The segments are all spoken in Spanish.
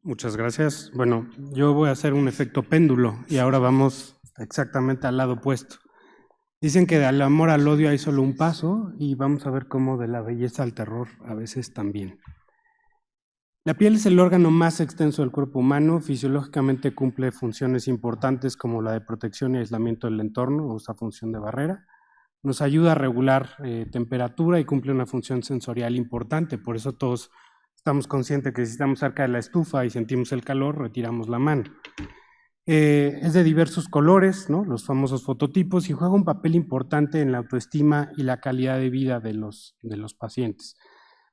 Muchas gracias. Bueno, yo voy a hacer un efecto péndulo y ahora vamos exactamente al lado opuesto. Dicen que del amor al odio hay solo un paso y vamos a ver cómo de la belleza al terror a veces también. La piel es el órgano más extenso del cuerpo humano, fisiológicamente cumple funciones importantes como la de protección y aislamiento del entorno, usa función de barrera, nos ayuda a regular temperatura y cumple una función sensorial importante, por eso todos estamos conscientes que si estamos cerca de la estufa y sentimos el calor, retiramos la mano. Es de diversos colores, ¿no? Los famosos fototipos, y juega un papel importante en la autoestima y la calidad de vida de los pacientes.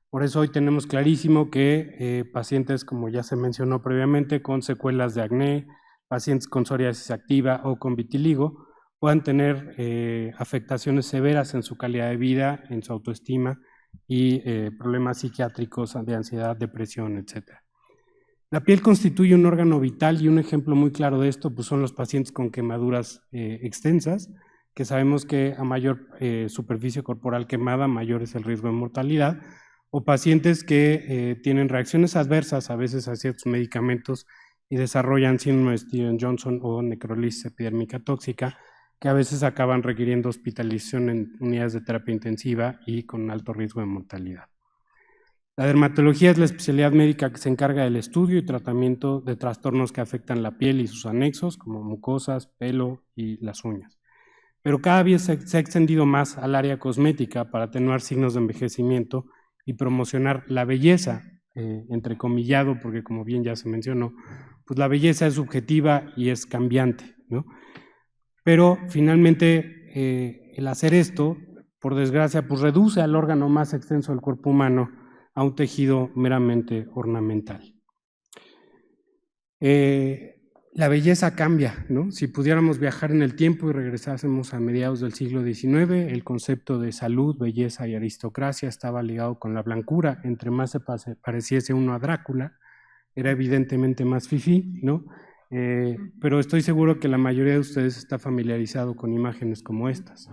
Por eso hoy tenemos clarísimo que pacientes, como ya se mencionó previamente, con secuelas de acné, pacientes con psoriasis activa o con vitiligo, puedan tener afectaciones severas en su calidad de vida, en su autoestima y problemas psiquiátricos de ansiedad, depresión, etc. La piel constituye un órgano vital y un ejemplo muy claro de esto pues son los pacientes con quemaduras extensas, que sabemos que a mayor superficie corporal quemada, mayor es el riesgo de mortalidad, o pacientes que tienen reacciones adversas a veces a ciertos medicamentos y desarrollan síndrome de Stevens-Johnson o necrolis epidérmica tóxica, que a veces acaban requiriendo hospitalización en unidades de terapia intensiva y con alto riesgo de mortalidad. La dermatología es la especialidad médica que se encarga del estudio y tratamiento de trastornos que afectan la piel y sus anexos, como mucosas, pelo y las uñas. Pero cada vez se ha extendido más al área cosmética para atenuar signos de envejecimiento y promocionar la belleza, entrecomillado, porque como bien ya se mencionó, pues la belleza es subjetiva y es cambiante, ¿no? Pero finalmente el hacer esto, por desgracia, pues reduce al órgano más extenso del cuerpo humano a un tejido meramente ornamental. La belleza cambia, ¿no? Si pudiéramos viajar en el tiempo y regresásemos a mediados del siglo XIX, el concepto de salud, belleza y aristocracia estaba ligado con la blancura. Entre más se pareciese uno a Drácula, era evidentemente más fifí, ¿no? Pero estoy seguro que la mayoría de ustedes está familiarizado con imágenes como estas.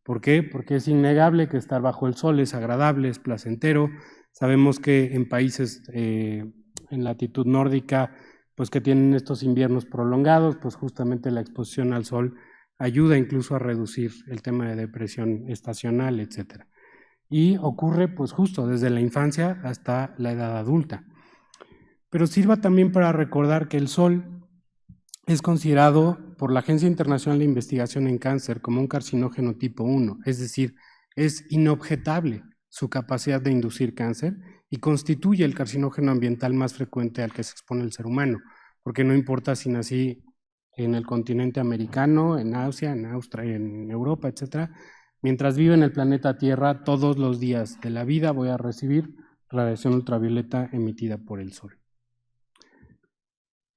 ¿Por qué? Porque es innegable que estar bajo el sol es agradable, es placentero. Sabemos que en países en latitud nórdica, pues que tienen estos inviernos prolongados, pues justamente la exposición al sol ayuda incluso a reducir el tema de depresión estacional, etcétera. Y ocurre pues justo desde la infancia hasta la edad adulta. Pero sirva también para recordar que el sol es considerado por la Agencia Internacional de Investigación en Cáncer como un carcinógeno tipo 1, es decir, es inobjetable su capacidad de inducir cáncer y constituye el carcinógeno ambiental más frecuente al que se expone el ser humano, porque no importa si nací en el continente americano, en Asia, en Australia, en Europa, etc. Mientras vive en el planeta Tierra, todos los días de la vida voy a recibir radiación ultravioleta emitida por el sol.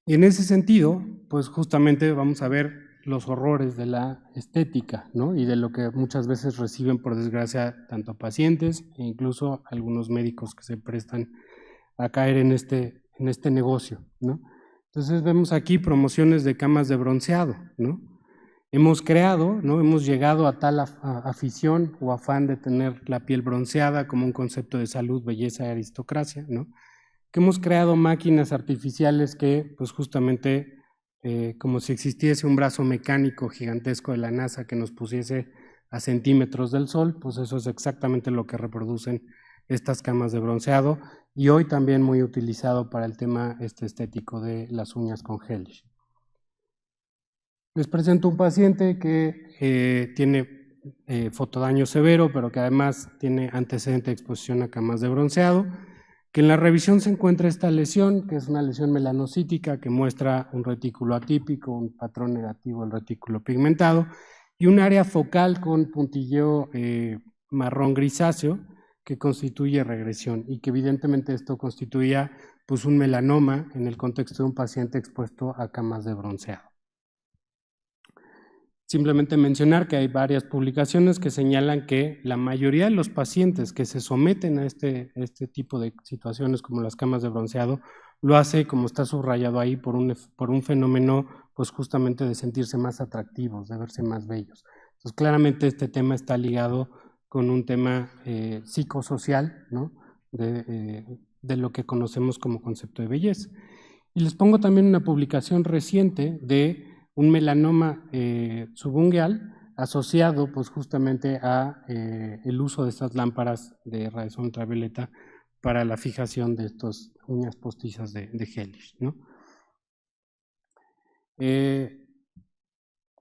Y en ese sentido, pues justamente vamos a ver los horrores de la estética, ¿no? Y de lo que muchas veces reciben, por desgracia, tanto pacientes e incluso algunos médicos que se prestan a caer en este negocio, ¿no? Entonces vemos aquí promociones de camas de bronceado, ¿no? Hemos creado, ¿no? Hemos llegado a tal afición o afán de tener la piel bronceada como un concepto de salud, belleza y aristocracia, ¿no? Que hemos creado máquinas artificiales que, pues justamente, como si existiese un brazo mecánico gigantesco de la NASA que nos pusiese a centímetros del sol, pues eso es exactamente lo que reproducen estas camas de bronceado y hoy también muy utilizado para el tema estético de las uñas con gel. Les presento un paciente que tiene fotodaño severo, pero que además tiene antecedente de exposición a camas de bronceado, que en la revisión se encuentra esta lesión, que es una lesión melanocítica que muestra un retículo atípico, un patrón negativo del retículo pigmentado, y un área focal con puntilleo marrón grisáceo que constituye regresión y que evidentemente esto constituía pues, un melanoma en el contexto de un paciente expuesto a camas de bronceado. Simplemente mencionar que hay varias publicaciones que señalan que la mayoría de los pacientes que se someten a este tipo de situaciones como las camas de bronceado lo hace, como está subrayado ahí, por un fenómeno pues justamente de sentirse más atractivos, de verse más bellos. Entonces claramente este tema está ligado con un tema psicosocial, ¿no? de lo que conocemos como concepto de belleza. Y les pongo también una publicación reciente de un melanoma subungueal asociado pues justamente a el uso de estas lámparas de radiación ultravioleta para la fijación de estas uñas postizas de Hellish, ¿no?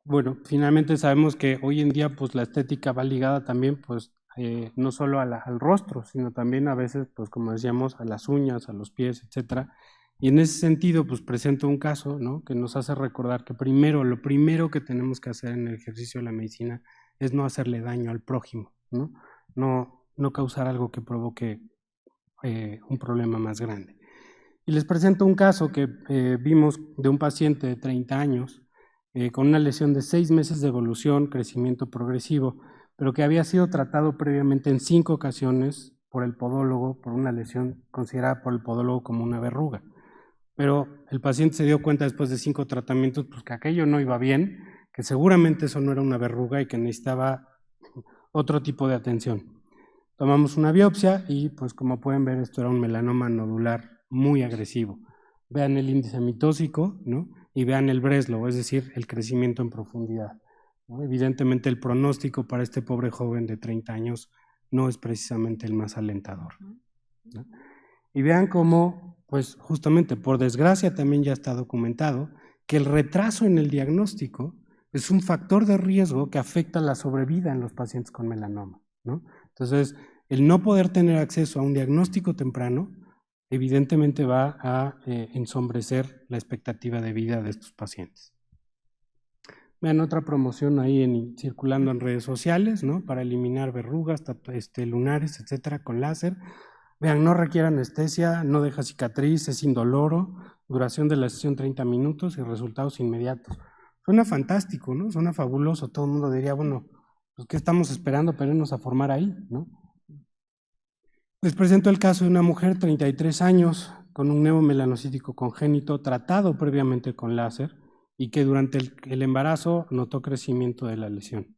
Bueno, finalmente sabemos que hoy en día pues la estética va ligada también pues no solo al rostro, sino también a veces pues como decíamos a las uñas, a los pies, etcétera. Y en ese sentido pues presento un caso, ¿no?, que nos hace recordar que lo primero que tenemos que hacer en el ejercicio de la medicina es no hacerle daño al prójimo, ¿no? No causar algo que provoque un problema más grande. Y les presento un caso que vimos de un paciente de 30 años con una lesión de 6 meses de evolución, crecimiento progresivo, pero que había sido tratado previamente en 5 ocasiones por el podólogo, por una lesión considerada por el podólogo como una verruga. Pero el paciente se dio cuenta después de 5 tratamientos pues, que aquello no iba bien, que seguramente eso no era una verruga y que necesitaba otro tipo de atención. Tomamos una biopsia y pues como pueden ver esto era un melanoma nodular muy agresivo. Vean el índice mitósico, ¿no?, y vean el Breslow, es decir, el crecimiento en profundidad, ¿no? Evidentemente el pronóstico para este pobre joven de 30 años no es precisamente el más alentador, ¿no? Y vean cómo, pues justamente por desgracia también ya está documentado que el retraso en el diagnóstico es un factor de riesgo que afecta la sobrevida en los pacientes con melanoma, ¿no? Entonces, el no poder tener acceso a un diagnóstico temprano evidentemente va a ensombrecer la expectativa de vida de estos pacientes. Vean otra promoción ahí circulando en redes sociales, ¿no?, para eliminar verrugas, lunares, etcétera, con láser. Vean, no requiere anestesia, no deja cicatriz, es indoloro, duración de la sesión 30 minutos y resultados inmediatos. Suena fantástico, ¿no? Suena fabuloso. Todo el mundo diría, bueno, pues ¿qué estamos esperando para irnos a formar ahí, ¿no? Les presento el caso de una mujer, 33 años, con un neomelanocítico congénito tratado previamente con láser y que durante el embarazo notó crecimiento de la lesión.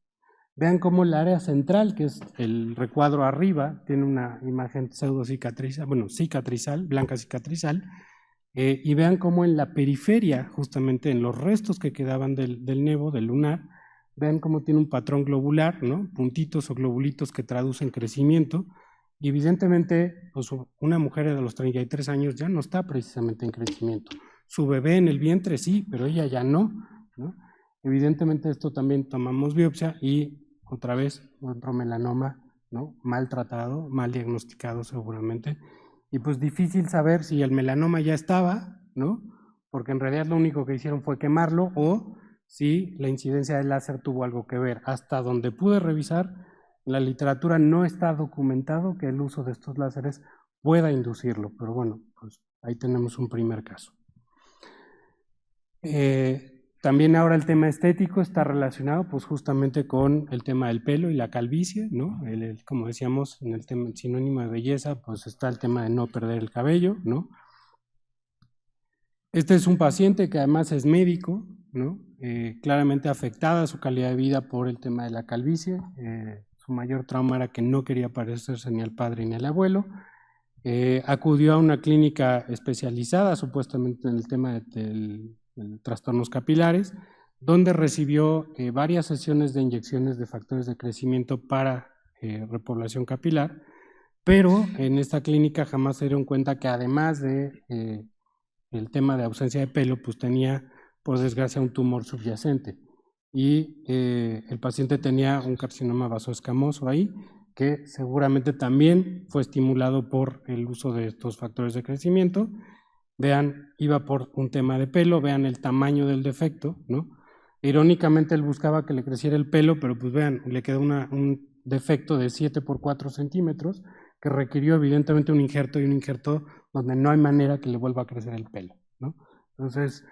Vean cómo el área central, que es el recuadro arriba, tiene una imagen pseudocicatrizal, bueno, cicatrizal, blanca cicatrizal, y vean cómo en la periferia, justamente en los restos que quedaban del nevo, del lunar, vean cómo tiene un patrón globular, ¿no?, puntitos o globulitos que traducen crecimiento. Y evidentemente, pues una mujer de los 33 años ya no está precisamente en crecimiento. Su bebé en el vientre sí, pero ella ya no, ¿no? Evidentemente esto también tomamos biopsia y otra vez otro melanoma, ¿no?, mal tratado, mal diagnosticado seguramente. Y pues difícil saber si el melanoma ya estaba, ¿no?, porque en realidad lo único que hicieron fue quemarlo, o si la incidencia del láser tuvo algo que ver. Hasta donde pude revisar, en la literatura no está documentado que el uso de estos láseres pueda inducirlo, pero bueno, pues ahí tenemos un primer caso. También ahora el tema estético está relacionado pues justamente con el tema del pelo y la calvicie, ¿no? Como decíamos, en el tema sinónimo de belleza, pues está el tema de no perder el cabello, ¿no? Este es un paciente que además es médico, ¿no? Claramente afectada su calidad de vida por el tema de la calvicie. Su mayor trauma era que no quería parecerse ni al padre ni al abuelo. Acudió a una clínica especializada supuestamente en el tema de trastornos capilares, donde recibió varias sesiones de inyecciones de factores de crecimiento para repoblación capilar, pero en esta clínica jamás se dieron cuenta que además de el tema de ausencia de pelo, pues tenía, por desgracia, un tumor subyacente. Y el paciente tenía un carcinoma vasoescamoso ahí, que seguramente también fue estimulado por el uso de estos factores de crecimiento. Vean, iba por un tema de pelo, vean el tamaño del defecto, ¿no? Irónicamente él buscaba que le creciera el pelo, pero pues vean, le quedó un defecto de 7 por 4 centímetros, que requirió evidentemente un injerto, y un injerto donde no hay manera que le vuelva a crecer el pelo, ¿no? Entonces,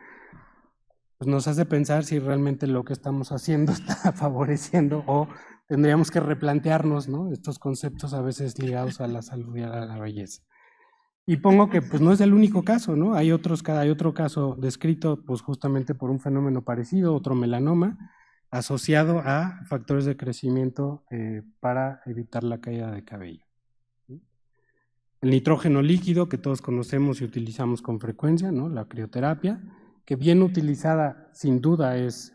pues nos hace pensar si realmente lo que estamos haciendo está favoreciendo, o tendríamos que replantearnos, ¿no?, estos conceptos a veces ligados a la salud y a la belleza. Y pongo que pues no es el único caso, ¿no? Hay otro caso descrito pues justamente por un fenómeno parecido, otro melanoma, asociado a factores de crecimiento para evitar la caída de cabello. El nitrógeno líquido, que todos conocemos y utilizamos con frecuencia, ¿no? La crioterapia, que bien utilizada sin duda es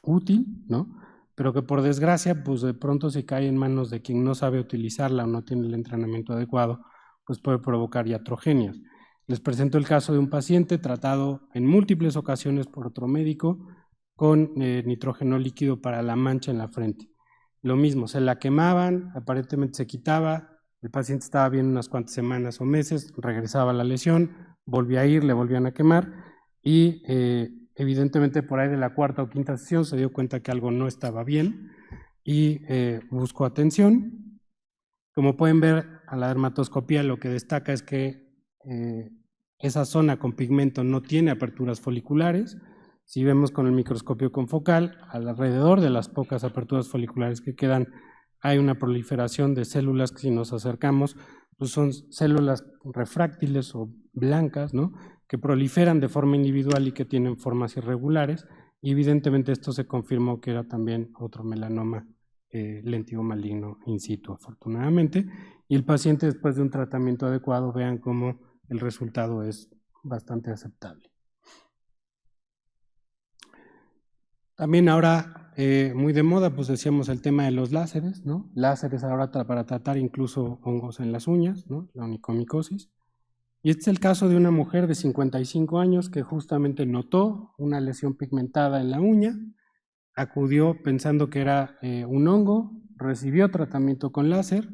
útil, ¿no? Pero que por desgracia, pues de pronto se cae en manos de quien no sabe utilizarla o no tiene el entrenamiento adecuado, pues puede provocar iatrogenias. Les presento el caso de un paciente tratado en múltiples ocasiones por otro médico con nitrógeno líquido para la mancha en la frente. Lo mismo, se la quemaban, aparentemente se quitaba, el paciente estaba bien unas cuantas semanas o meses, regresaba la lesión, volvía a ir, le volvían a quemar y evidentemente por ahí de la cuarta o quinta sesión se dio cuenta que algo no estaba bien y buscó atención. Como pueden ver, a la dermatoscopía lo que destaca es que esa zona con pigmento no tiene aperturas foliculares. Si vemos con el microscopio confocal, alrededor de las pocas aperturas foliculares que quedan, hay una proliferación de células que si nos acercamos, pues son células refráctiles o blancas, ¿no? Que proliferan de forma individual y que tienen formas irregulares. Y evidentemente esto se confirmó que era también otro melanoma lentivo maligno in situ, afortunadamente. Y el paciente, después de un tratamiento adecuado, vean cómo el resultado es bastante aceptable. También ahora, muy de moda, pues decíamos el tema de los láseres, ¿no? Láseres ahora para tratar incluso hongos en las uñas, ¿no? La onicomicosis. Y este es el caso de una mujer de 55 años que justamente notó una lesión pigmentada en la uña, acudió pensando que era un hongo, recibió tratamiento con láser,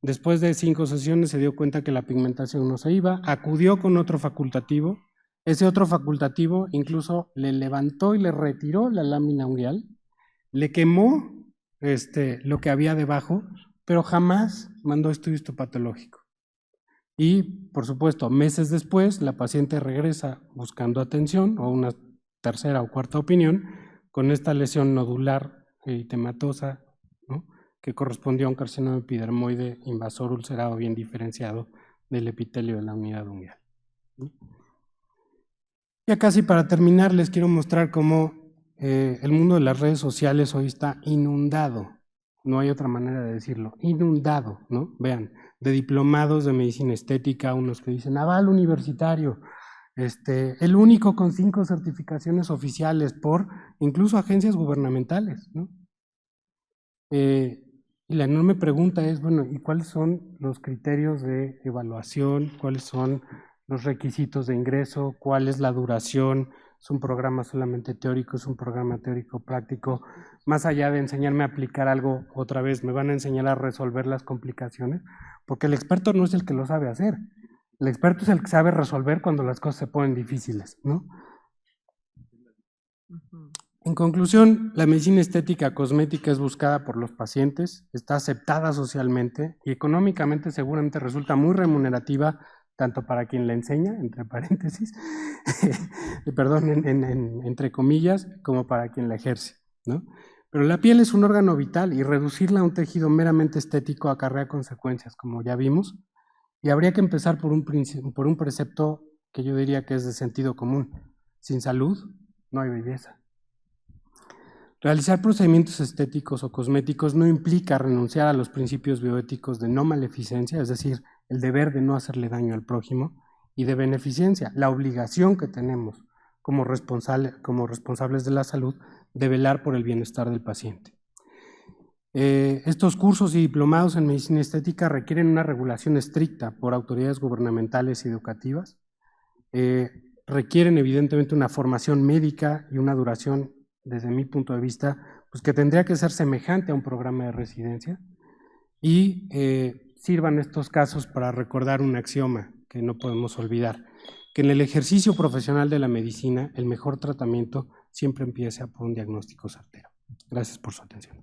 después de 5 sesiones se dio cuenta que la pigmentación no se iba, acudió con otro facultativo, ese otro facultativo incluso le levantó y le retiró la lámina unguial, le quemó lo que había debajo, pero jamás mandó estudio histopatológico. Y, por supuesto, meses después, la paciente regresa buscando atención o una tercera o cuarta opinión con esta lesión nodular eritematosa, ¿no? Que correspondió a un carcinoma epidermoide invasor ulcerado bien diferenciado del epitelio de la unidad unguial. Ya casi para terminar, les quiero mostrar cómo el mundo de las redes sociales hoy está inundado, no hay otra manera de decirlo, inundado, ¿no? Vean, de diplomados de medicina estética, unos que dicen aval universitario, el único con 5 certificaciones oficiales por incluso agencias gubernamentales, ¿no? Y la enorme pregunta es, bueno, ¿y cuáles son los criterios de evaluación? ¿Cuáles son los requisitos de ingreso? ¿Cuál es la duración? ¿Es un programa solamente teórico? ¿Es un programa teórico práctico? Más allá de enseñarme a aplicar algo otra vez, ¿me van a enseñar a resolver las complicaciones? Porque el experto no es el que lo sabe hacer. El experto es el que sabe resolver cuando las cosas se ponen difíciles, ¿no? En conclusión, la medicina estética cosmética es buscada por los pacientes, está aceptada socialmente y económicamente seguramente resulta muy remunerativa tanto para quien la enseña, entre paréntesis, perdón, entre comillas, como para quien la ejerce, ¿no? Pero la piel es un órgano vital y reducirla a un tejido meramente estético acarrea consecuencias, como ya vimos, y habría que empezar por un precepto que yo diría que es de sentido común. Sin salud, no hay belleza. Realizar procedimientos estéticos o cosméticos no implica renunciar a los principios bioéticos de no maleficencia, es decir, el deber de no hacerle daño al prójimo, y de beneficencia, la obligación que tenemos como responsables de la salud de velar por el bienestar del paciente. Estos cursos y diplomados en medicina estética requieren una regulación estricta por autoridades gubernamentales y educativas, requieren evidentemente una formación médica y una duración, desde mi punto de vista, pues que tendría que ser semejante a un programa de residencia y sirvan estos casos para recordar un axioma que no podemos olvidar, que en el ejercicio profesional de la medicina el mejor tratamiento siempre empieza por un diagnóstico certero. Gracias por su atención.